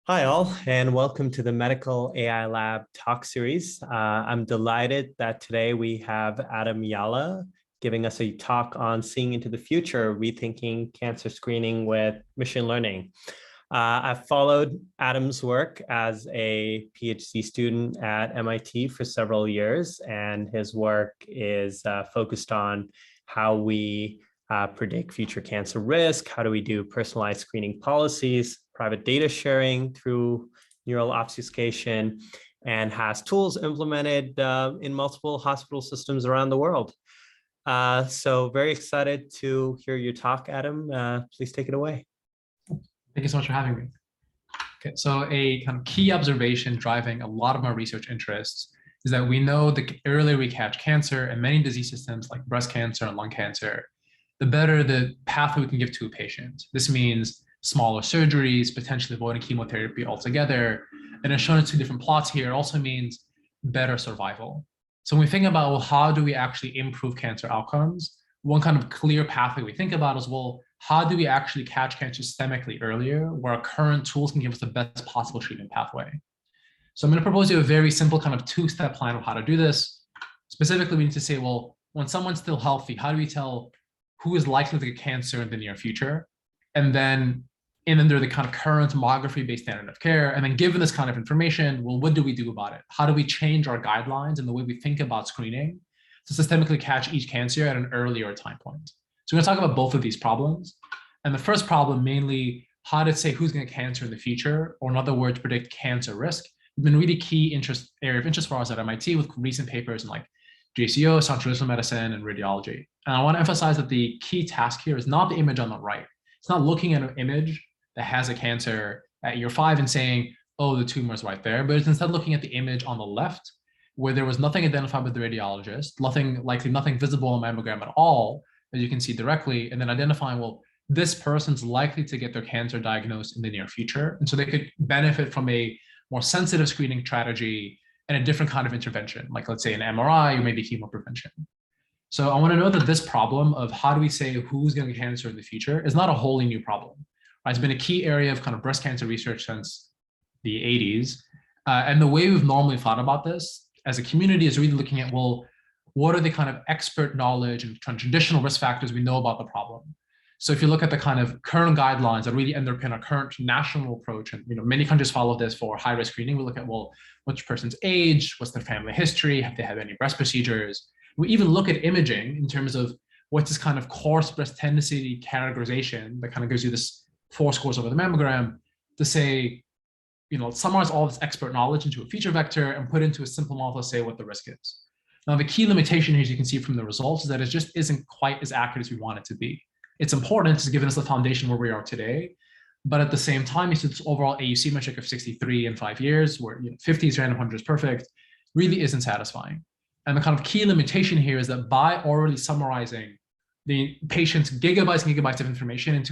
Hi all, and welcome to the Medical AI Lab talk series. I'm delighted that today we have Adam Yala giving us a talk on seeing into the future, rethinking cancer screening with machine learning. I've followed Adam's work as a PhD student at MIT for several years, and his work is focused on how we predict future cancer risk, how do we do personalized screening policies, private data sharing through neural obfuscation, and has tools implemented in multiple hospital systems around the world. So very excited to hear your talk, Adam. Please take it away. Thank you so much for having me. Okay, so a kind of key observation driving a lot of my research interests is that we know the earlier we catch cancer and many disease systems like breast cancer and lung cancer, the better the pathway we can give to a patient. This means smaller surgeries, potentially avoiding chemotherapy altogether. And as shown in two different plots here, it also means better survival. So when we think about, well, how do we actually improve cancer outcomes? One kind of clear pathway we think about is, well, how do we actually catch cancer systemically earlier, where our current tools can give us the best possible treatment pathway? So I'm going to propose you a very simple kind of two-step plan of how to do this. Specifically, we need to say, well, when someone's still healthy, how do we tell who is likely to get cancer in the near future? And then under the kind of current mammography-based standard of care, and then given this kind of information, well, what do we do about it? How do we change our guidelines and the way we think about screening to systemically catch each cancer at an earlier time point? So we're going to talk about both of these problems. And the first problem, mainly how to say who's going to get cancer in the future, or in other words, predict cancer risk, has been a really key area of interest for us at MIT with recent papers in like JCO, Satuluru medicine, and radiology. And I want to emphasize that the key task here is not the image on the right. It's not looking at an image that has a cancer at year 5 and saying, oh, the tumor is right there, but it's instead looking at the image on the left, where there was nothing identified with the radiologist, nothing visible on mammogram at all, as you can see directly, and then identifying, well, this person's likely to get their cancer diagnosed in the near future. And so they could benefit from a more sensitive screening strategy and a different kind of intervention, like let's say an MRI or maybe chemoprevention. So I want to know that this problem of how do we say who's going to get cancer in the future is not a wholly new problem. It's been a key area of kind of breast cancer research since the 80s. And the way we've normally thought about this as a community is really looking at, well, what are the kind of expert knowledge and traditional risk factors we know about the problem? So if you look at the kind of current guidelines that really underpin our current national approach, and many countries follow this for high-risk screening, we look at, well, what's the person's age, what's their family history, have they had any breast procedures? We even look at imaging in terms of what's this kind of coarse breast tendency categorization that kind of gives you this 4 scores over the mammogram to say, summarize all this expert knowledge into a feature vector and put into a simple model to say what the risk is. Now, the key limitation here, as you can see from the results, is that it just isn't quite as accurate as we want it to be. It's important, it's given us the foundation where we are today, but at the same time, it's this overall AUC metric of 63 in 5 years, where 50 is random, 100 is perfect, really isn't satisfying. And the kind of key limitation here is that by already summarizing the patient's gigabytes and gigabytes of information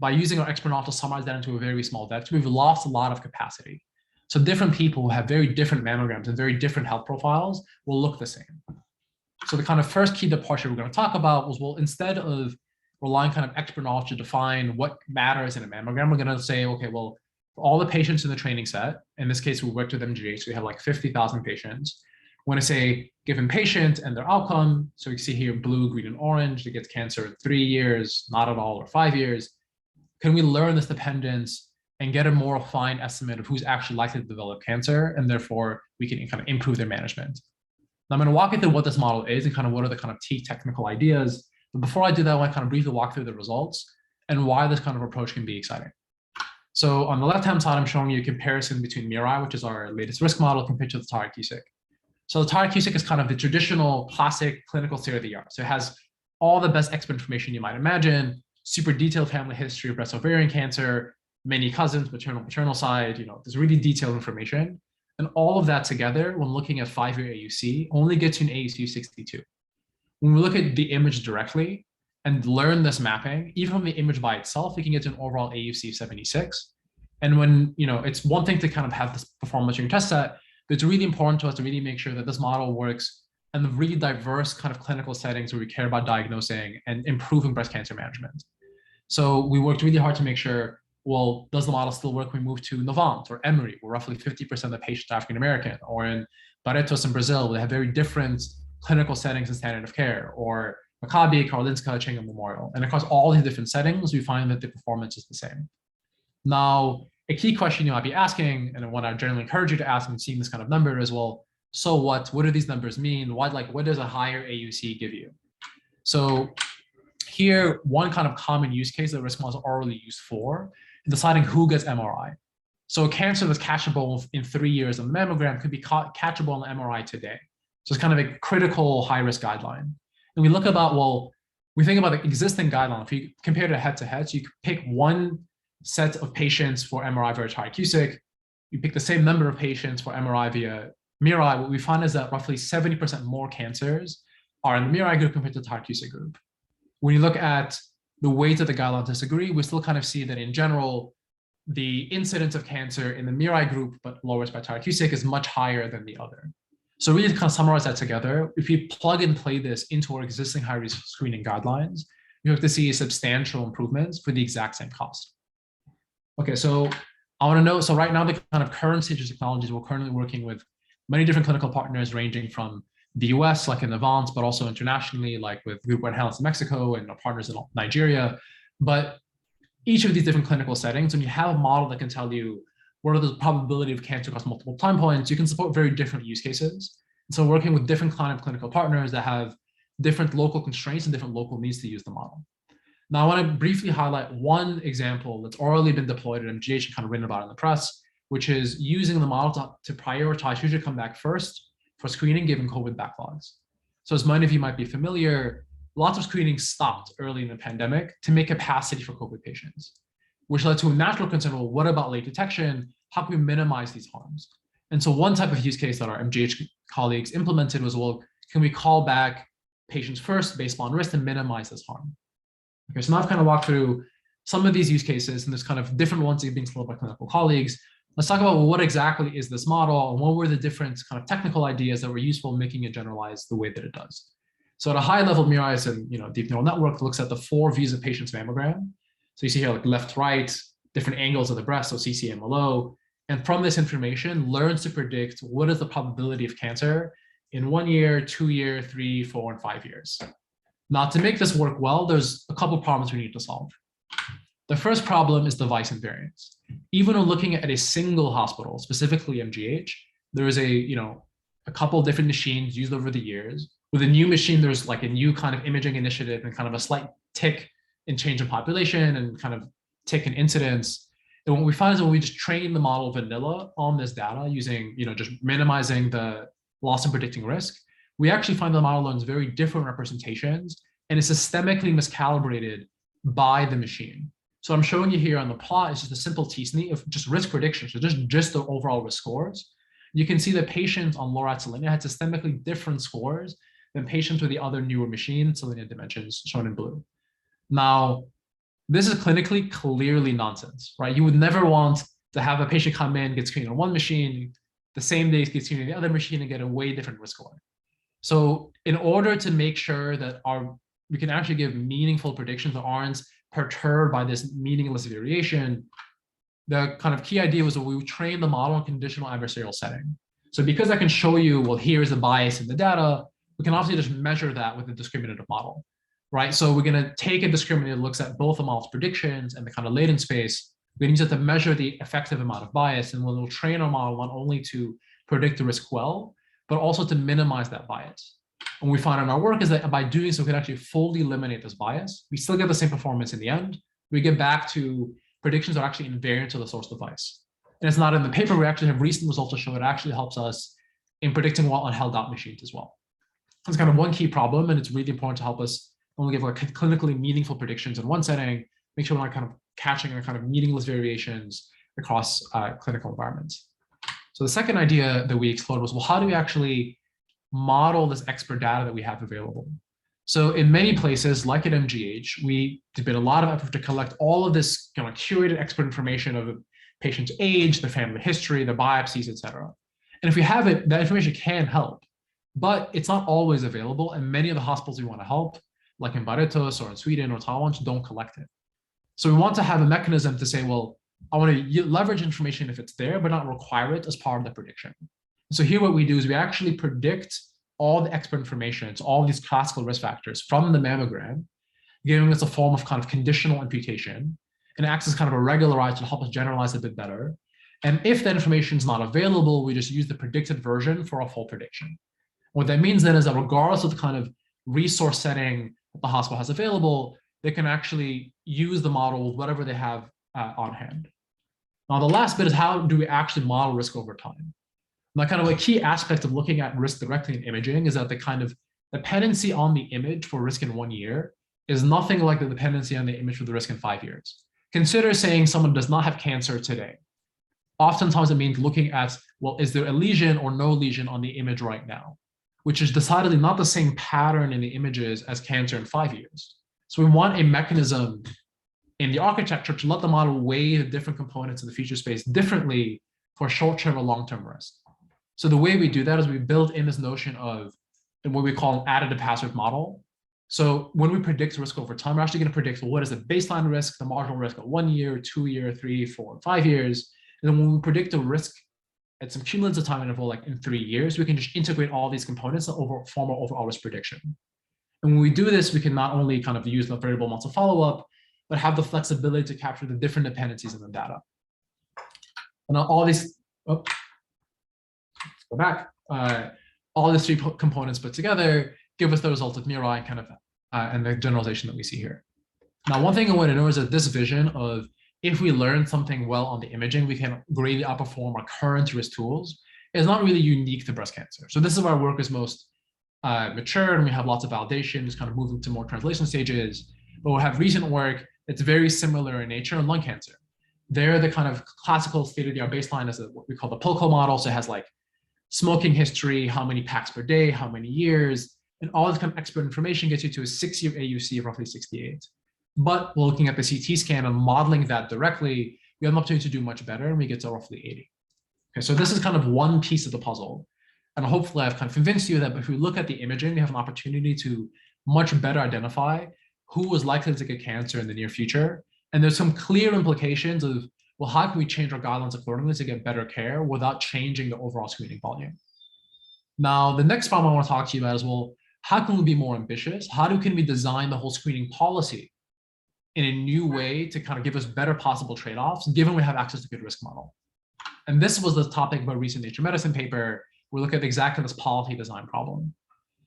by using our expert model to summarize that into a very small vector, we've lost a lot of capacity. So different people who have very different mammograms and very different health profiles will look the same. So the kind of first key departure we're going to talk about was, well, instead of relying kind of expert knowledge to define what matters in a mammogram, we're going to say, okay, well, for all the patients in the training set, in this case, we worked with MGH, so we have like 50,000 patients. We're going to say, given patient and their outcome, so you see here blue, green, and orange, that gets cancer in 3 years, not at all, or 5 years. Can we learn this dependence and get a more refined estimate of who's actually likely to develop cancer, and therefore we can kind of improve their management? Now I'm going to walk you through what this model is and kind of what are the kind of key technical ideas. But before I do that, I want to kind of briefly walk through the results and why this kind of approach can be exciting. So on the left-hand side, I'm showing you a comparison between Mirai, which is our latest risk model, compared to the TAR-QSIC. So the TAR-QSIC is kind of the traditional classic clinical state-of-the-art. So it has all the best expert information you might imagine, super detailed family history of breast ovarian cancer, many cousins, maternal side, there's really detailed information. And all of that together, when looking at 5-year AUC, only gets you an AUC 62. When we look at the image directly and learn this mapping, even from the image by itself, we can get to an overall AUC 76. And when, it's one thing to kind of have this performance during test set, but it's really important to us to really make sure that this model works in the really diverse kind of clinical settings where we care about diagnosing and improving breast cancer management. So we worked really hard to make sure, well, does the model still work when we move to Novant or Emory, where roughly 50% of the patients are African-American, or in Barretos in Brazil, where they have very different clinical settings and standard of care, or Maccabi, Karolinska, Chingham Memorial. And across all these different settings, we find that the performance is the same. Now, a key question you might be asking, and what I generally encourage you to ask when seeing this kind of number is, well, so what? What do these numbers mean? What does a higher AUC give you? So here, one kind of common use case that risk models are already used for is deciding who gets MRI. So a cancer that's catchable in 3 years on the mammogram could be catchable on the MRI today. So it's kind of a critical high-risk guideline. And we look about, well, we think about the existing guideline. If you compare it head-to-head, so you could pick one set of patients for MRI via triacusic, you pick the same number of patients for MRI via Mirai. What we find is that roughly 70% more cancers are in the Mirai group compared to the triacusic group. When you look at the weight that the guidelines disagree, we still kind of see that in general, the incidence of cancer in the Mirai group, but low risk by triacusic, is much higher than the other. So really to kind of summarize that together, if we plug and play this into our existing high-risk screening guidelines, you have to see substantial improvements for the exact same cost. Okay, so I want to know, so right now the kind of current stage of technologies, we're currently working with many different clinical partners ranging from the US, like in Advance, but also internationally, like with Group One Health in Mexico and our partners in Nigeria. But each of these different clinical settings, when you have a model that can tell you what are the probability of cancer across multiple time points, you can support very different use cases. And so working with different kind of clinical partners that have different local constraints and different local needs to use the model. Now, I want to briefly highlight one example that's already been deployed at MGH and kind of written about in the press, which is using the model to prioritize who should come back first for screening given COVID backlogs. So as many of you might be familiar, lots of screening stopped early in the pandemic to make capacity for COVID patients, which led to a natural concern, well, what about late detection? How can we minimize these harms? And so one type of use case that our MGH colleagues implemented was, well, can we call back patients first based on risk and minimize this harm? Okay, so now I've kind of walked through some of these use cases, and there's kind of different ones that are being explored by clinical colleagues. Let's talk about, well, what exactly is this model, and what were the different kind of technical ideas that were useful in making it generalize the way that it does. So at a high level, Mirai is a deep neural network that looks at the 4 views of patient's mammogram. So you see here like left, right, different angles of the breast, so CC and MLO. And from this information, learns to predict what is the probability of cancer in 1 year, 2 year, 3, 4, and 5 years. Now, to make this work well, there's a couple of problems we need to solve. The first problem is device invariance. Even when looking at a single hospital, specifically MGH, there is a couple of different machines used over the years. With a new machine, there's like a new kind of imaging initiative and kind of a slight tick in change in population and kind of tick in incidence. And what we find is when we just train the model vanilla on this data using, just minimizing the loss and predicting risk, we actually find the model learns very different representations and is systemically miscalibrated by the machine. So I'm showing you here on the plot is just a simple t-SNE of just risk prediction, so just the overall risk scores. You can see that patients on LORAT Selenia had systemically different scores than patients with the other newer machine Selenia dimensions shown in blue. Now, this is clinically clearly nonsense, right? You would never want to have a patient come in, get screened on one machine, the same day get screened on the other machine and get a way different risk score. So in order to make sure that we can actually give meaningful predictions that aren't perturbed by this meaningless variation, the kind of key idea was that we would train the model in conditional adversarial setting. So because I can show you, well, here's the bias in the data, we can obviously just measure that with a discriminative model, right? So we're going to take a discriminator that looks at both the model's predictions and the kind of latent space. We use it to measure the effective amount of bias, and we'll train our model not only to predict the risk well, but also to minimize that bias. And we find in our work is that by doing so, we can actually fully eliminate this bias. We still get the same performance in the end. We get back to predictions that are actually invariant to the source device. And it's not in the paper. We actually have recent results to show it actually helps us in predicting well on held out machines as well. That's kind of one key problem, and it's really important to help us only give like clinically meaningful predictions in one setting, make sure we're not kind of catching kind of meaningless variations across clinical environments. So the second idea that we explored was, well, how do we actually model this expert data that we have available? So in many places, like at MGH, we did a lot of effort to collect all of this kind of curated expert information of the patient's age, their family history, their biopsies, et cetera. And if we have it, that information can help, but it's not always available. And many of the hospitals we want to help, like in Barretos or in Sweden or Taiwan, don't collect it. So we want to have a mechanism to say, well, I want to leverage information if it's there, but not require it as part of the prediction. So here what we do is we actually predict all the expert information, so all these classical risk factors from the mammogram, giving us a form of kind of conditional imputation, and acts as kind of a regularizer to help us generalize a bit better. And if the information is not available, we just use the predicted version for a full prediction. What that means then is that regardless of the kind of resource setting that the hospital has available, they can actually use the model with whatever they have on hand. Now, the last bit is how do we actually model risk over time? Now, kind of a key aspect of looking at risk directly in imaging is that the kind of dependency on the image for risk in 1 year is nothing like the dependency on the image for the risk in 5 years. Consider saying someone does not have cancer today. Oftentimes it means looking at, well, is there a lesion or no lesion on the image right now, which is decidedly not the same pattern in the images as cancer in 5 years. So we want a mechanism in the architecture to let the model weigh the different components of the feature space differently for short-term or long-term risk. So the way we do that is we build in this notion of what we call an additive hazard model. So when we predict risk over time, we're actually going to predict, well, what is the baseline risk, the marginal risk at 1 year, 2 year, 3, 4, 5 years. And then when we predict a risk at some cumulative time interval, like in 3 years, we can just integrate all these components to form our overall risk prediction. And when we do this, we can not only kind of use the variable amounts of follow-up, but have the flexibility to capture the different dependencies in the data. And all these, let's go back. All these three components put together give us the result of Mirai kind of and the generalization that we see here. Now, one thing I want to know is that this vision of if we learn something well on the imaging, we can greatly outperform our current risk tools is not really unique to breast cancer. So this is where our work is most mature, and we have lots of validation, just kind of moving to more translation stages. But we have recent work that's very similar in nature in lung cancer. There, the kind of classical state-of-the-art baseline is what we call the PILCO model. So it has like smoking history, how many packs per day, how many years, and all this kind of expert information gets you to a 6-year AUC of roughly 68. But looking at the CT scan and modeling that directly, we have an opportunity to do much better, and we get to roughly 80. Okay, so this is kind of one piece of the puzzle. And hopefully I've kind of convinced you that if we look at the imaging, we have an opportunity to much better identify who is likely to get cancer in the near future. And there's some clear implications of, well, how can we change our guidelines accordingly to get better care without changing the overall screening volume? Now, the next problem I want to talk to you about is, well, how can we be more ambitious? Can we design the whole screening policy in a new way to kind of give us better possible trade-offs, given we have access to good risk model? And this was the topic of a recent Nature Medicine paper. We look at exactly this policy design problem.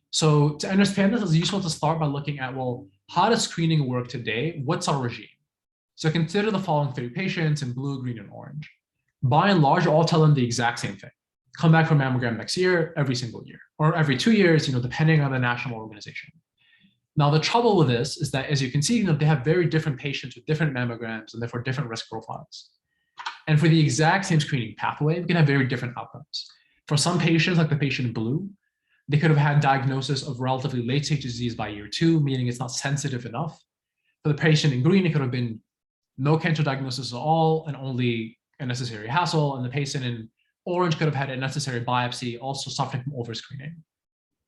So to understand this, it's useful to start by looking at, well, how does screening work today? What's our regime? So consider the following 3 patients in blue, green, and orange. By and large, all tell them the exact same thing. Come back for mammogram next year, every single year, or every 2 years, depending on the national organization. Now, the trouble with this is that, as you can see, they have very different patients with different mammograms and therefore different risk profiles. And for the exact same screening pathway, we can have very different outcomes. For some patients, like the patient in blue, they could have had diagnosis of relatively late-stage disease by year 2, meaning it's not sensitive enough. For the patient in green, it could have been no cancer diagnosis at all and only a necessary hassle. And the patient in orange could have had a necessary biopsy, also suffering from overscreening.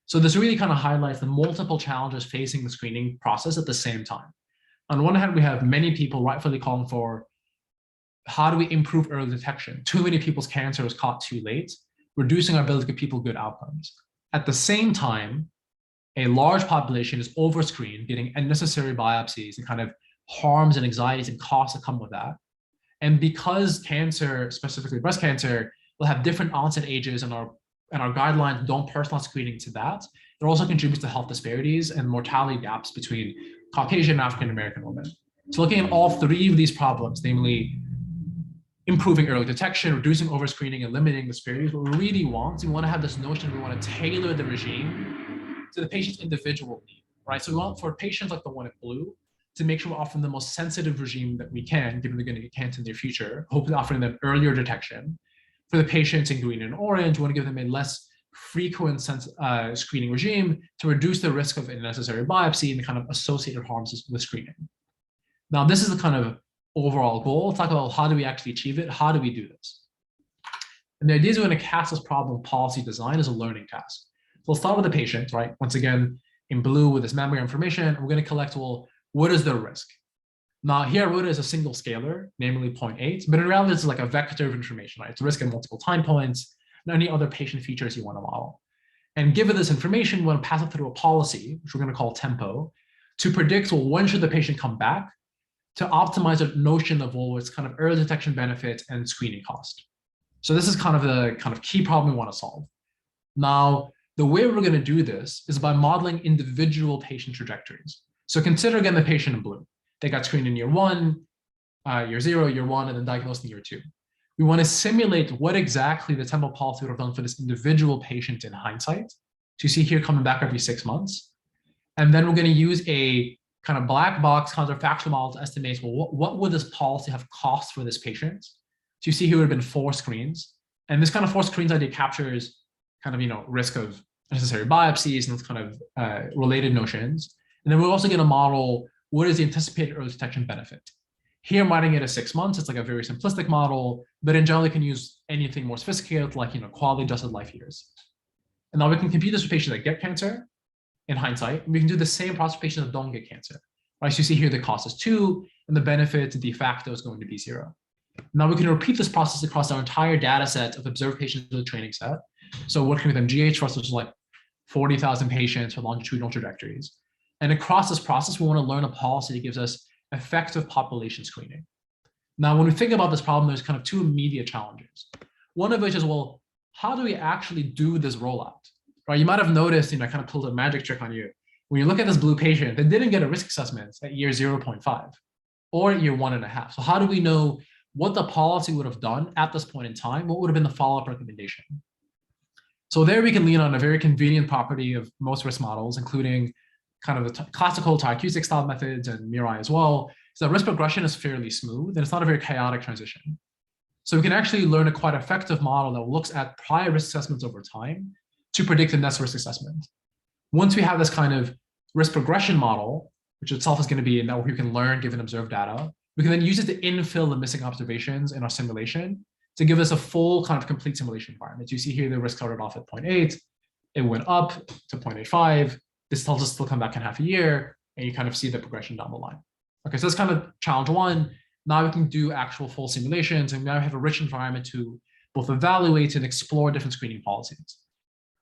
So this really kind of highlights the multiple challenges facing the screening process at the same time. On one hand, we have many people rightfully calling for, how do we improve early detection? Too many people's cancer is caught too late, reducing our ability to give people good outcomes. At the same time, a large population is overscreened, getting unnecessary biopsies and kind of harms and anxieties and costs that come with that. And because cancer, specifically breast cancer, will have different onset ages and our guidelines don't personalize screening to that, it also contributes to health disparities and mortality gaps between Caucasian and African American women. So looking at all 3 of these problems, namely improving early detection, reducing overscreening, and limiting disparities, what we really want, we want to have this notion we want to tailor the regime to the patient's individual need, right? So we want for patients like the one in blue to make sure we're offering the most sensitive regime that we can, given they're going to get cancer in their future, hopefully offering them earlier detection. For the patients in green and orange, we want to give them a less frequent screening regime to reduce the risk of unnecessary biopsy and the kind of associated harms with screening. Now, this is the kind of overall goal. We'll talk about how do we actually achieve it? How do we do this? And the idea is we're going to cast this problem of policy design as a learning task. So we'll start with the patient, right? Once again, in blue with this mammogram information, we're going to collect, well, what is their risk? Now here I wrote it as a single scalar, namely 0.8, but in reality, it's like a vector of information, right? It's risk at multiple time points and any other patient features you want to model. And given this information, we want to pass it through a policy, which we're going to call tempo, to predict, well, when should the patient come back to optimize a notion of, well, it's kind of early detection benefit and screening cost. So this is kind of the key problem we want to solve. Now, the way we're going to do this is by modeling individual patient trajectories. So consider again the patient in blue. They got screened in year 1, year 0, year 1, and then diagnosed in year 2. We want to simulate what exactly the tempo policy would have done for this individual patient in hindsight. So you see here coming back every 6 months. And then we're going to use a kind of black box counterfactual model to estimate, well, what would this policy have cost for this patient? So you see here would have been 4 screens. And this kind of 4 screens idea captures kind of, risk of necessary biopsies and those kind of related notions. And then we're also going to model what is the anticipated early detection benefit. Here I'm writing it as 6 months. It's like a very simplistic model, but in general, you can use anything more sophisticated, like quality adjusted life years. And now we can compute this with patients that get cancer in hindsight. And we can do the same process for patients that don't get cancer. Right? So you see here the cost is 2, and the benefit de facto is going to be 0. Now we can repeat this process across our entire data set of observed patients with a training set. So working with MGH for us, which is like 40,000 patients for longitudinal trajectories. And across this process, we want to learn a policy that gives us effective population screening. Now, when we think about this problem, there's kind of 2 immediate challenges. One of which is, well, how do we actually do this rollout? Right? You might have noticed, I kind of pulled a magic trick on you. When you look at this blue patient, they didn't get a risk assessment at year 0.5 or at year 1.5. So how do we know what the policy would have done at this point in time? What would have been the follow-up recommendation? So there we can lean on a very convenient property of most risk models, including kind of the classical therapeutic style methods and Mirai as well, is that risk progression is fairly smooth and it's not a very chaotic transition. So we can actually learn a quite effective model that looks at prior risk assessments over time to predict the next risk assessment. Once we have this kind of risk progression model, which itself is going to be a network you can learn given observed data, we can then use it to infill the missing observations in our simulation to give us a full kind of complete simulation environment. You see here the risk started off at 0.8, it went up to 0.85. This tells us it'll come back in half a year, and you kind of see the progression down the line. Okay, so that's kind of challenge 1. Now we can do actual full simulations, and now we have a rich environment to both evaluate and explore different screening policies.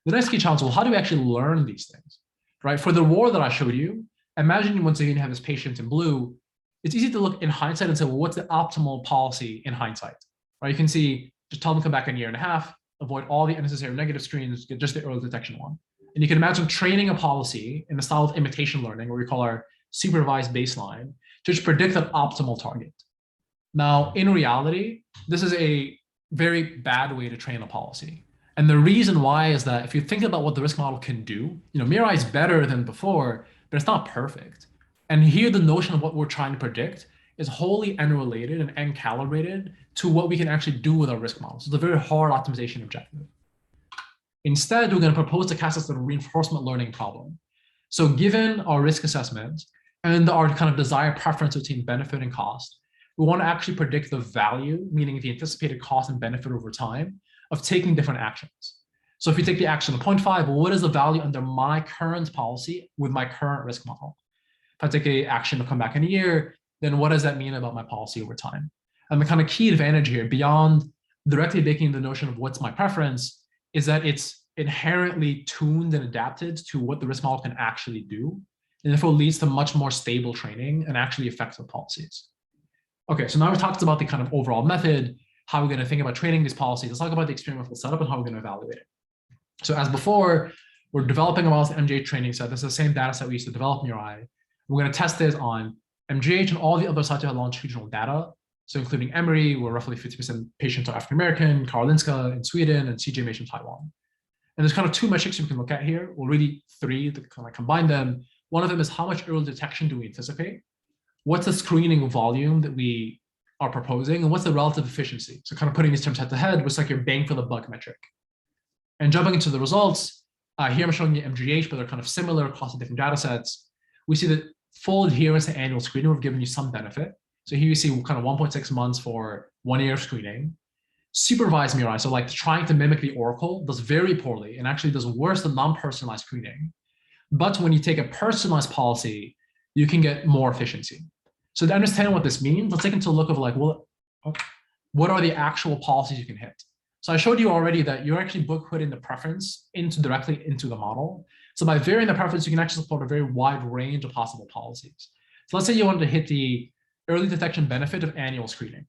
The next key challenge is, well, how do we actually learn these things, right? For the ROR that I showed you, imagine once again you have this patient in blue. It's easy to look in hindsight and say, well, what's the optimal policy in hindsight, right? You can see, just tell them to come back in a year and a half, avoid all the unnecessary negative screens, get just the early detection one. And you can imagine training a policy in the style of imitation learning, where we call our supervised baseline, to just predict an optimal target. Now, in reality, this is a very bad way to train a policy. And the reason why is that if you think about what the risk model can do, Mirai is better than before, but it's not perfect. And here the notion of what we're trying to predict is wholly unrelated and uncalibrated to what we can actually do with our risk model. So it's a very hard optimization objective. Instead, we're going to propose to cast this as a reinforcement learning problem. So given our risk assessment and our kind of desired preference between benefit and cost, we want to actually predict the value, meaning the anticipated cost and benefit over time of taking different actions. So if you take the action of 0.5, well, what is the value under my current policy with my current risk model? If I take an action to come back in a year, then what does that mean about my policy over time? And the kind of key advantage here, beyond directly making the notion of what's my preference, is that it's inherently tuned and adapted to what the risk model can actually do, and therefore leads to much more stable training and actually effective policies. Okay, so now we've talked about the kind of overall method, how we're going to think about training these policies. Let's talk about the experimental setup and how we're going to evaluate it. So as before, we're developing a model with MGH training set. This is the same data set we used to develop Mirai. We're going to test this on MGH and all the other sites that have longitudinal data. So including Emory, where roughly 50% patients are African-American, Karolinska in Sweden, and CJ in Taiwan. And there's kind of 2 metrics we can look at here, or really 3 to kind of combine them. One of them is how much early detection do we anticipate? What's the screening volume that we are proposing? And what's the relative efficiency? So kind of putting these terms head to head, what's like your bang for the buck metric. And jumping into the results, here I'm showing you MGH, but they're kind of similar across the different data sets. We see that full adherence to annual screening, we've given you some benefit. So here you see kind of 1.6 months for 1 year of screening. Supervised Mirai, so like trying to mimic the Oracle, does very poorly and actually does worse than non-personalized screening. But when you take a personalized policy, you can get more efficiency. So to understand what this means, let's take into a look of like, well, what are the actual policies you can hit? So I showed you already that you're actually putting the preference directly into the model. So by varying the preference, you can actually support a very wide range of possible policies. So let's say you wanted to hit the early detection benefit of annual screening.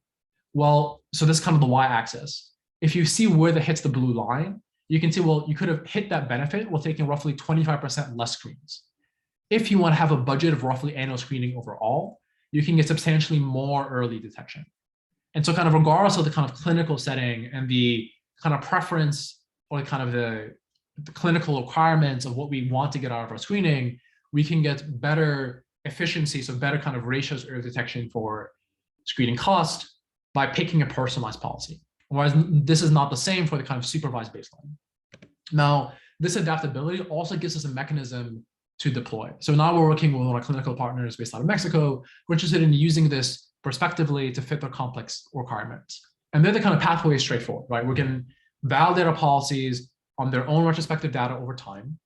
Well, so this is kind of the y-axis. If you see where that hits the blue line, you can see, well, you could have hit that benefit while taking roughly 25% less screens. If you want to have a budget of roughly annual screening overall, you can get substantially more early detection. And so kind of regardless of the kind of clinical setting and the kind of preference or kind of the clinical requirements of what we want to get out of our screening, we can get better efficiency, so better kind of ratios early detection for screening cost by picking a personalized policy. Whereas this is not the same for the kind of supervised baseline. Now, this adaptability also gives us a mechanism to deploy. So now we're working with one of our clinical partners based out of Mexico. We're interested in using this prospectively to fit their complex requirements. And then the kind of pathway is straightforward, right? We can validate our policies on their own retrospective data over time,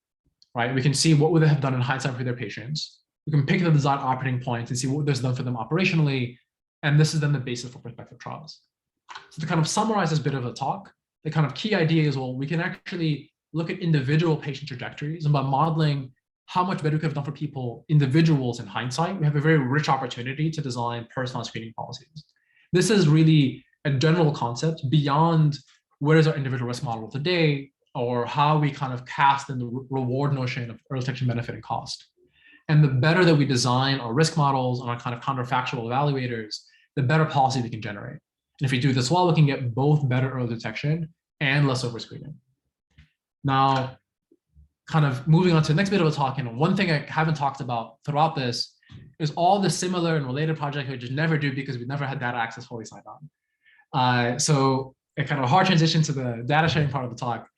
right? We can see what would they have done in hindsight for their patients. We can pick the design operating points and see what this done for them operationally. And this is then the basis for prospective trials. So to kind of summarize this bit of a talk, the kind of key idea is, well, we can actually look at individual patient trajectories, and by modeling how much better we could have done for people, individuals in hindsight, we have a very rich opportunity to design personalized screening policies. This is really a general concept beyond what is our individual risk model today, or how we kind of cast in the reward notion of early detection benefit and cost. And the better that we design our risk models and our kind of counterfactual evaluators, the better policy we can generate. And if we do this well, we can get both better early detection and less overscreening. Now, kind of moving on to the next bit of a talk, and one thing I haven't talked about throughout this is all the similar and related projects we just never do because we never had data access fully signed on. So a kind of a hard transition to the data sharing part of the talk.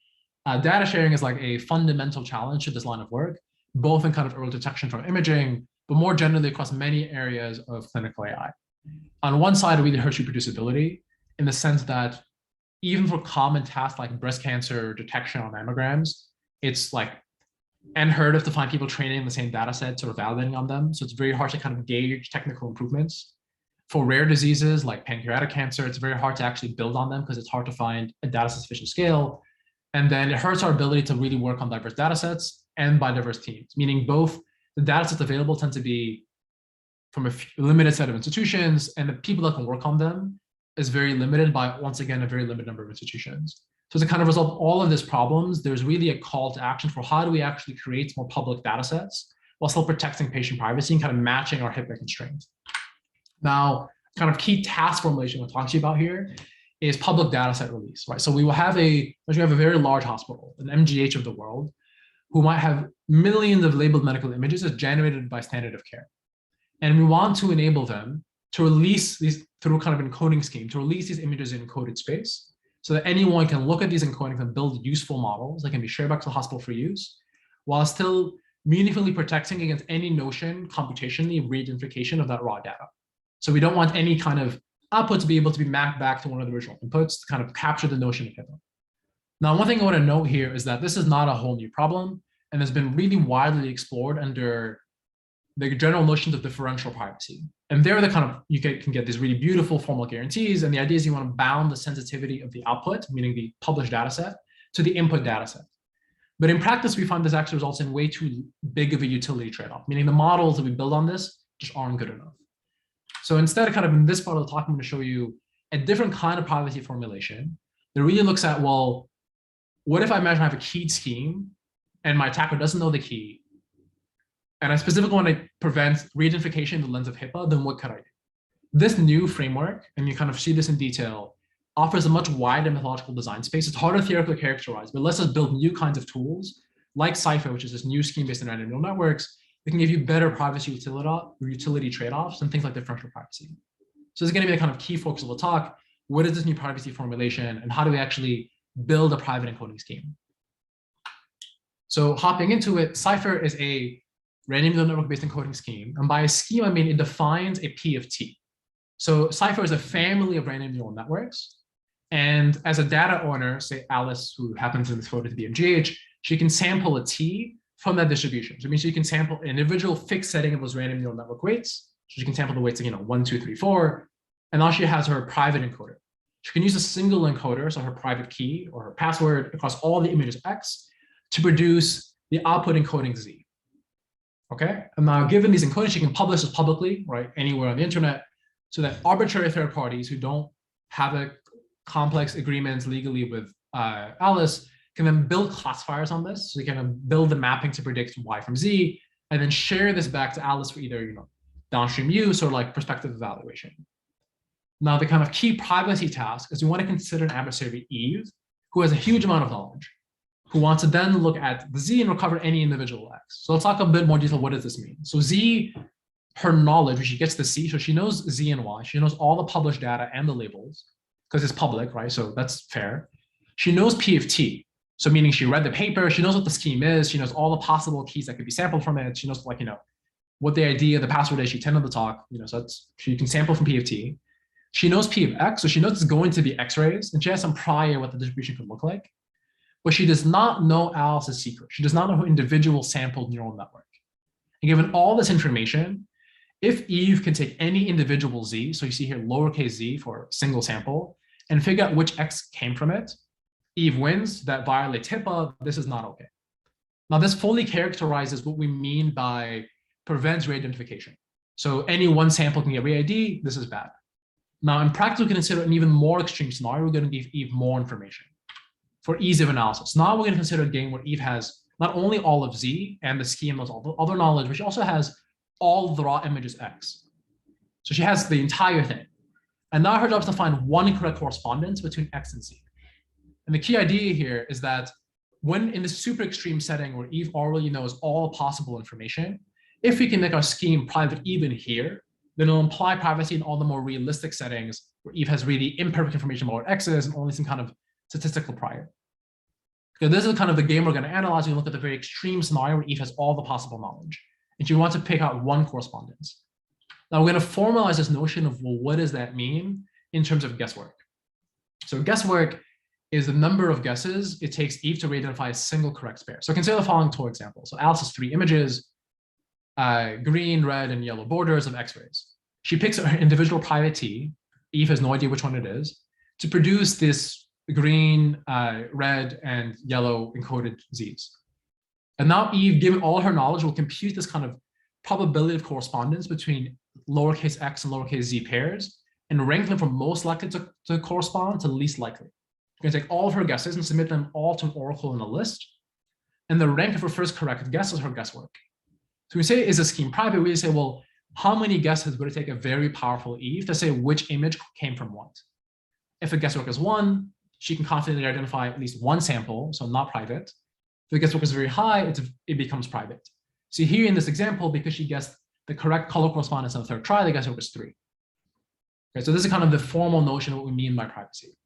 Data sharing is like a fundamental challenge to this line of work, both in kind of early detection from imaging, but more generally across many areas of clinical AI. On one side, it really hurts reproducibility in the sense that even for common tasks like breast cancer detection on mammograms, it's like unheard of to find people training the same data sets or validating on them. So it's very hard to kind of gauge technical improvements. For rare diseases like pancreatic cancer, it's very hard to actually build on them because it's hard to find a data set sufficient scale. And then it hurts our ability to really work on diverse data sets and by diverse teams, meaning both the data sets available tend to be from a limited set of institutions, and the people that can work on them is very limited by, once again, a very limited number of institutions. So to kind of resolve all of these problems, there's really a call to action for how do we actually create more public data sets while still protecting patient privacy and kind of matching our HIPAA constraints. Now, kind of key task formulation we'll talk to you about here is public data set release, right? So we will have a very large hospital, an MGH of the world, who might have millions of labeled medical images as generated by standard of care. And we want to enable them to release these through kind of encoding scheme, to release these images in encoded space so that anyone can look at these encodings and build useful models that can be shared back to the hospital for use, while still meaningfully protecting against any notion, computationally, re-identification of that raw data. So we don't want any kind of output to be able to be mapped back to one of the original inputs to kind of capture the notion of HIPAA. Now, one thing I want to note here is that this is not a whole new problem and has been really widely explored under the general notions of differential privacy. And they're the kind of, you can get these really beautiful formal guarantees. And the idea is you want to bound the sensitivity of the output, meaning the published data set, to the input data set. But in practice, we find this actually results in way too big of a utility trade-off, meaning the models that we build on this just aren't good enough. So instead of kind of in this part of the talk, I'm going to show you a different kind of privacy formulation that really looks at, well, what if I imagine I have a keyed scheme and my attacker doesn't know the key, and I specifically want to prevent re-identification in the lens of HIPAA, then what could I do? This new framework, and you kind of see this in detail, offers a much wider methodological design space. It's harder theoretically characterized, but lets us build new kinds of tools like Syfer, which is this new scheme based on random neural networks, that can give you better privacy utility trade-offs and things like differential privacy. So this is going to be the kind of key focus of the talk. What is this new privacy formulation, and how do we actually build a private encoding scheme? So hopping into it, Syfer is a random neural network-based encoding scheme. And by a scheme, I mean it defines a P of T. So Syfer is a family of random neural networks. And as a data owner, say Alice, who happens in this photo to be MGH, she can sample a T from that distribution. So it means you can sample an individual fixed setting of those random neural network weights. she can sample the weights, 1, 2, 3, 4. And now she has her private encoder. She can use a single encoder, so her private key or her password across all the images X to produce the output encoding Z. Okay, and now given these encodings, she can publish this publicly, right, anywhere on the internet, so that arbitrary third parties who don't have a complex agreements legally with Alice can then build classifiers on this. So they can build the mapping to predict Y from Z, and then share this back to Alice for either downstream use or like prospective evaluation. Now, the kind of key privacy task is we want to consider an adversary, Eve, who has a huge amount of knowledge, who wants to then look at the Z and recover any individual X. So let's talk a bit more detail. What does this mean? So Z, her knowledge, when she gets to C, so she knows Z and Y. She knows all the published data and the labels because it's public, right? So that's fair. She knows P of T. So meaning she read the paper, she knows what the scheme is, she knows all the possible keys that could be sampled from it. She knows what the idea, the password is, she attended the talk, so that's, she can sample from P of T. She knows P of X, so she knows it's going to be X-rays, and she has some prior what the distribution could look like. But she does not know Alice's secret. She does not know her individual sampled neural network. And given all this information, if Eve can take any individual Z, so you see here lowercase z for single sample, and figure out which X came from it, Eve wins. That violates HIPAA. This is not okay. Now, this fully characterizes what we mean by prevents re-identification. So any one sample can get re-ID. This is bad. Now, in practice, we can consider an even more extreme scenario. We're going to give Eve more information for ease of analysis. Now, we're going to consider a game where Eve has not only all of Z and the scheme, all the other knowledge, but she also has all the raw images X. So she has the entire thing. And now her job is to find one correct correspondence between X and Z. And the key idea here is that when in the super extreme setting where Eve already knows all possible information, if we can make our scheme private even here, then it'll imply privacy in all the more realistic settings where Eve has really imperfect information about what X is and only some kind of statistical prior. Because this is kind of the game we're going to analyze. We look at the very extreme scenario where Eve has all the possible knowledge, and she wants to pick out one correspondence. Now we're going to formalize this notion of, well, what does that mean in terms of guesswork? So guesswork is the number of guesses it takes Eve to re-identify a single correct pair. So consider the following two examples. So Alice has 3 images, green, red, and yellow borders of X-rays. She picks her individual private T. Eve has no idea which one it is, to produce this green, red, and yellow encoded Zs. And now Eve, given all her knowledge, will compute this kind of probability of correspondence between lowercase x and lowercase z pairs and rank them from most likely to correspond to least likely. You're going to take all of her guesses and submit them all to an oracle in a list. And the rank of her first correct guess is her guesswork. So we say, is a scheme private? We say, well, how many guesses would it take a very powerful Eve to say which image came from what? If the guesswork is 1, she can confidently identify at least one sample, so not private. If the guesswork is very high, it becomes private. So here in this example, because she guessed the correct color correspondence on the third try, the guesswork is 3. Okay, so this is kind of the formal notion of what we mean by privacy.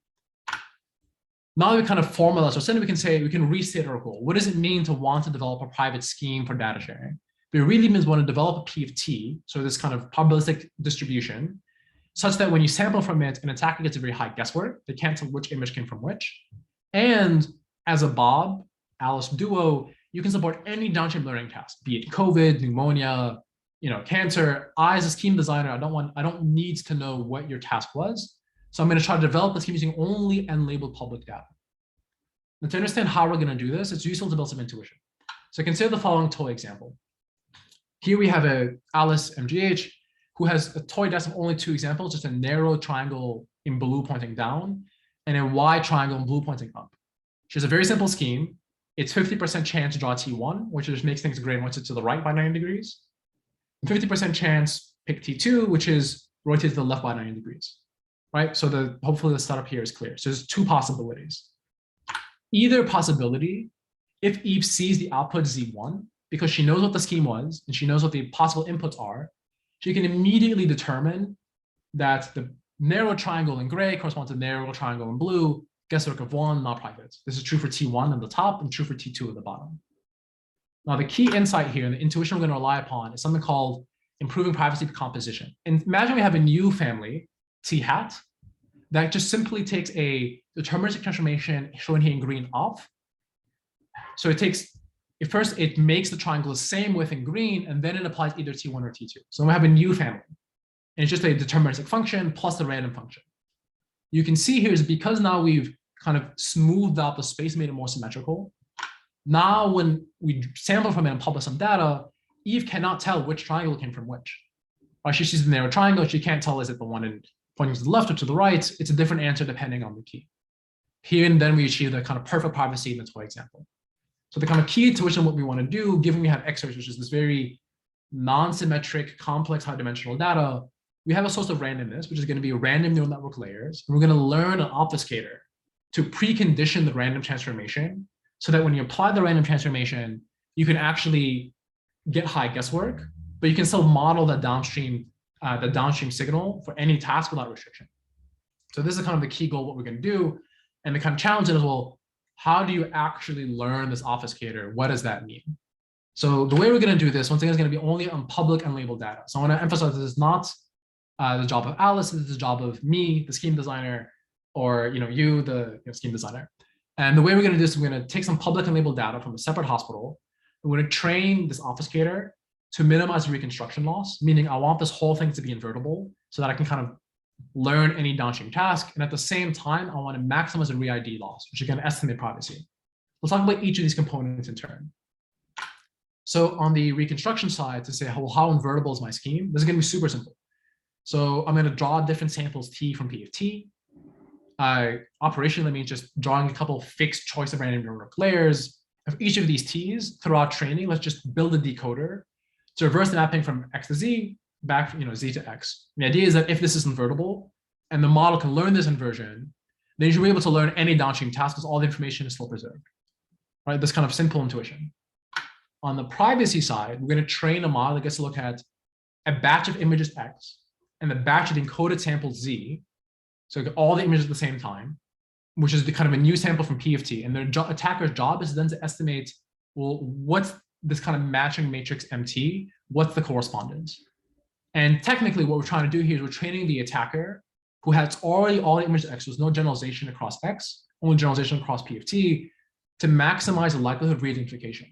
Now that we kind of formalize, so then we can say, we can restate our goal. What does it mean to want to develop a private scheme for data sharing? But it really means we want to develop a P of T, so this kind of probabilistic distribution, such that when you sample from it, an attacker gets a very high guesswork. They can't tell which image came from which. And as a Bob, Alice duo, you can support any downstream learning task, be it COVID, pneumonia, cancer. I, as a scheme designer, I don't need to know what your task was. So I'm going to try to develop a scheme using only unlabeled public data. And to understand how we're going to do this, it's useful to build some intuition. So consider the following toy example. Here we have a Alice MGH who has a toy desk of only 2 examples, just a narrow triangle in blue pointing down and a wide triangle in blue pointing up. She has a very simple scheme. It's 50% chance to draw T1, which just makes things gray once it's to the right by 90 degrees. And 50% chance pick T2, which is rotate to the left by 90 degrees. Right? So hopefully the setup here is clear. So there's 2 possibilities. Either possibility, if Eve sees the output Z1, because she knows what the scheme was and she knows what the possible inputs are, she can immediately determine that the narrow triangle in gray corresponds to the narrow triangle in blue, guesswork of 1, not private. This is true for T1 at the top and true for T2 at the bottom. Now, the key insight here and the intuition we're going to rely upon is something called improving privacy composition. And imagine we have a new family, T hat, that just simply takes a deterministic transformation shown here in green off. So it takes first it makes the triangle the same width in green, and then it applies either T1 or T2. So we have a new family. And it's just a deterministic function plus the random function. You can see here is because now we've kind of smoothed out the space, made it more symmetrical. Now when we sample from it and publish some data, Eve cannot tell which triangle came from which. She sees the narrow triangle, she can't tell is it the one pointing to the left or to the right. It's a different answer depending on the key. Here and then we achieve the kind of perfect privacy in the toy example. So the kind of key intuition, what we want to do, given we have X-rays, which is this very non-symmetric, complex, high-dimensional data, we have a source of randomness, which is going to be random neural network layers. And we're going to learn an obfuscator to precondition the random transformation so that when you apply the random transformation, you can actually get high guesswork, but you can still model the downstream signal for any task without restriction. So this is kind of the key goal, what we're going to do. And the kind of challenge is, well, how do you actually learn this obfuscator? What does that mean? So the way we're going to do this, once again, is going to be only on public unlabeled data. So I want to emphasize this is not the job of Alice, this is the job of me, the scheme designer, or you, the scheme designer. And the way we're going to do this, we're going to take some public unlabeled data from a separate hospital. We're going to train this obfuscator to minimize reconstruction loss, meaning I want this whole thing to be invertible so that I can kind of learn any downstream task. And at the same time, I want to maximize the re-ID loss, which is going to estimate privacy. We'll talk about each of these components in turn. So on the reconstruction side, to say, well, how invertible is my scheme? This is going to be super simple. So I'm going to draw different samples T from P of T. Operationally, that means just drawing a couple fixed choice of random neural network layers of each of these T's. Throughout training, let's just build a decoder to reverse the mapping from X to Z back, Z to X. The idea is that if this is invertible and the model can learn this inversion, then you should be able to learn any downstream task because all the information is still preserved, right? This kind of simple intuition. On the privacy side, we're going to train a model that gets to look at a batch of images X and the batch of encoded samples Z. So get all the images at the same time, which is the kind of a new sample from P of T. And the attacker's job is then to estimate, well, what's this kind of matching matrix MT? What's the correspondence? And technically what we're trying to do here is we're training the attacker who has already all the images X, there's no generalization across X, only generalization across P of T, to maximize the likelihood of re-identification.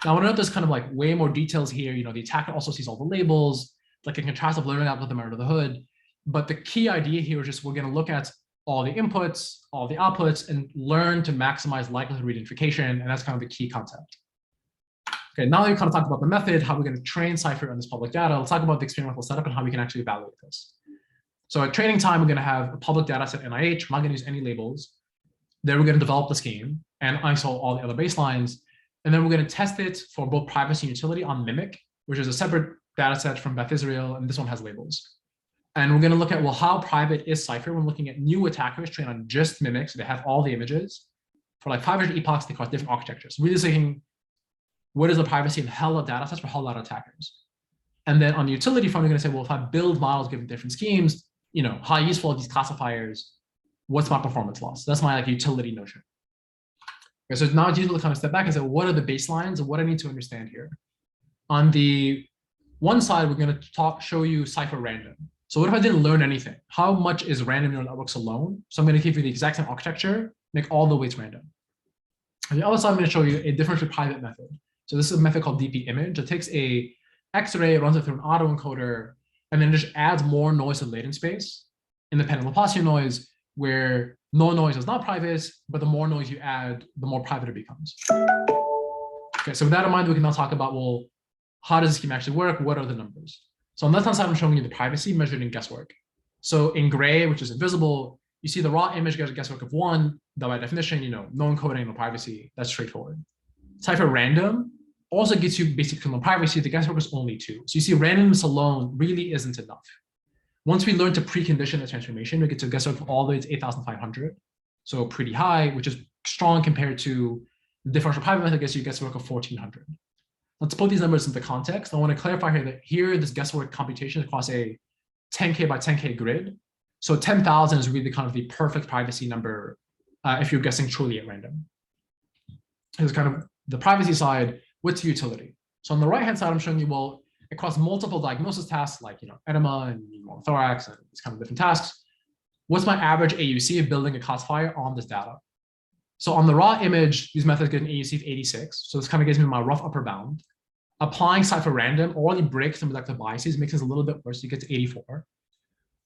Now I want to note there's kind of like way more details here. The attacker also sees all the labels, like a contrastive learning algorithm under the hood. But the key idea here is just we're going to look at all the inputs, all the outputs, and learn to maximize likelihood of re-identification. And that's kind of the key concept. Okay, now that we kind of talked about the method, how we're going to train Syfer on this public data, let's talk about the experimental setup and how we can actually evaluate this. So at training time, we're going to have a public data set NIH. We're not going to use any labels. Then we're going to develop the scheme and isolate all the other baselines. And then we're going to test it for both privacy and utility on Mimic, which is a separate data set from Beth Israel, and this one has labels. And we're going to look at, well, how private is Syfer? We're looking at new attackers trained on just Mimic, so they have all the images for like 500 epochs across different architectures. Really saying, what is the privacy in hell of data sets for a whole lot of attackers? And then on the utility front, we're going to say, well, if I build models given different schemes, how useful are these classifiers? What's my performance loss? So that's my utility notion. Okay, so now it's useful to kind of step back and say, well, what are the baselines and what I need to understand here? On the one side, we're going to show you Syfer random. So what if I didn't learn anything? How much is random neural networks alone? So I'm going to give you the exact same architecture, make all the weights random. On the other side, I'm going to show you a differentially private method. So this is a method called DP image. It takes a X-ray, runs it through an autoencoder, and then just adds more noise to latent space, independent Laplacian noise, where no noise is not private, but the more noise you add, the more private it becomes. Okay, so with that in mind, we can now talk about, well, how does the scheme actually work? What are the numbers? So on the left-hand side, I'm showing you the privacy measured in guesswork. So in gray, which is invisible, you see the raw image gets a guesswork of 1, that by definition, no encoding, no privacy. That's straightforward. Syfer random also gets you basically no privacy. The guesswork is only 2. So you see randomness alone really isn't enough. Once we learn to precondition the transformation, we get to guesswork all the way to 8,500. So pretty high, which is strong compared to the differential private method gets you guesswork of 1,400. Let's put these numbers into context. I want to clarify here that here, this guesswork computation is across a 10K by 10K grid. So 10,000 is really kind of the perfect privacy number if you're guessing truly at random. Here's kind of the privacy side. What's the utility? So on the right-hand side, I'm showing you, well, across multiple diagnosis tasks like edema and thorax and these kind of different tasks, what's my average AUC of building a classifier on this data? So on the raw image, these methods get an AUC of 86. So this kind of gives me my rough upper bound. Applying Syfer random already breaks some reductive biases, makes it a little bit worse. You get to 84.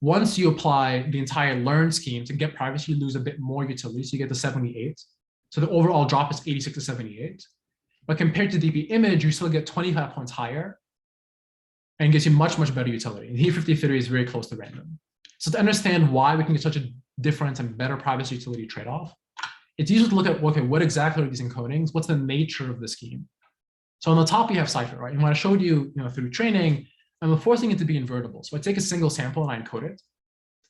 Once you apply the entire learn scheme to get privacy, you lose a bit more utility. So you get to 78. So the overall drop is 86 to 78. But compared to DP image, you still get 25 points higher and gives you much, much better utility. And here 53 is very close to random. So to understand why we can get such a difference and better privacy utility trade-off, it's easy to look at, okay, what exactly are these encodings? What's the nature of the scheme? So on the top, you have Syfer, right? And when I showed you, through training, I'm forcing it to be invertible. So I take a single sample and I encode it.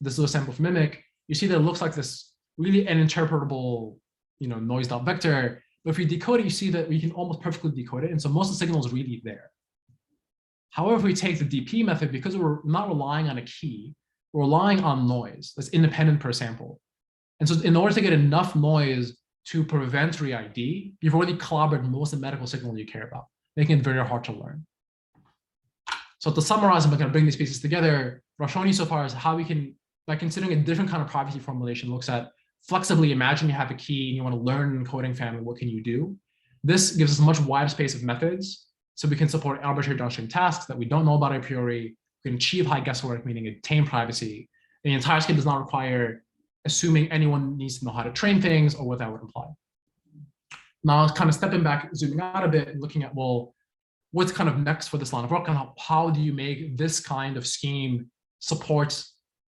This little sample from Mimic, you see that it looks like this really uninterpretable, noised out vector. But if you decode it, you see that we can almost perfectly decode it. And so most of the signal is really there. However, if we take the DP method, because we're not relying on a key, we're relying on noise that's independent per sample. And so in order to get enough noise to prevent re-ID, you've already clobbered most of the medical signal you care about, making it very hard to learn. So to summarize, I'm going to bring these pieces together. What I've shown you so far is how we can, by considering a different kind of privacy formulation, looks at flexibly, imagine you have a key and you want to learn an encoding family, what can you do? This gives us a much wider space of methods. So we can support arbitrary downstream tasks that we don't know about a priori. We can achieve high guesswork, meaning attain privacy. The entire scheme does not require assuming anyone needs to know how to train things or what that would imply. Now, kind of stepping back, zooming out a bit and looking at, well, what's kind of next for this line of work, and how do you make this kind of scheme support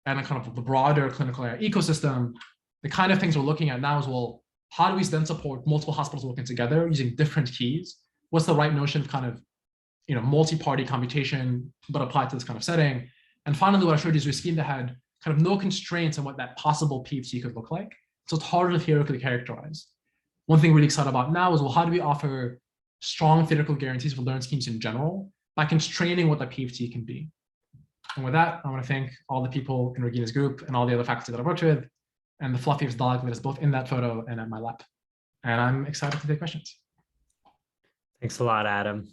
and a kind of the broader clinical AI ecosystem? The kind of things we're looking at now is, well, how do we then support multiple hospitals working together using different keys? What's the right notion of kind of, multi-party computation, but applied to this kind of setting? And finally, what I showed you is a scheme that had kind of no constraints on what that possible PFT could look like. So it's harder to theoretically characterize. One thing we're really excited about now is, well, how do we offer strong theoretical guarantees for learned schemes in general by constraining what the PFT can be? And with that, I want to thank all the people in Regina's group and all the other faculty that I've worked with, and the fluffiest dog that is both in that photo and at my lab. And I'm excited to take questions. Thanks a lot, Adam.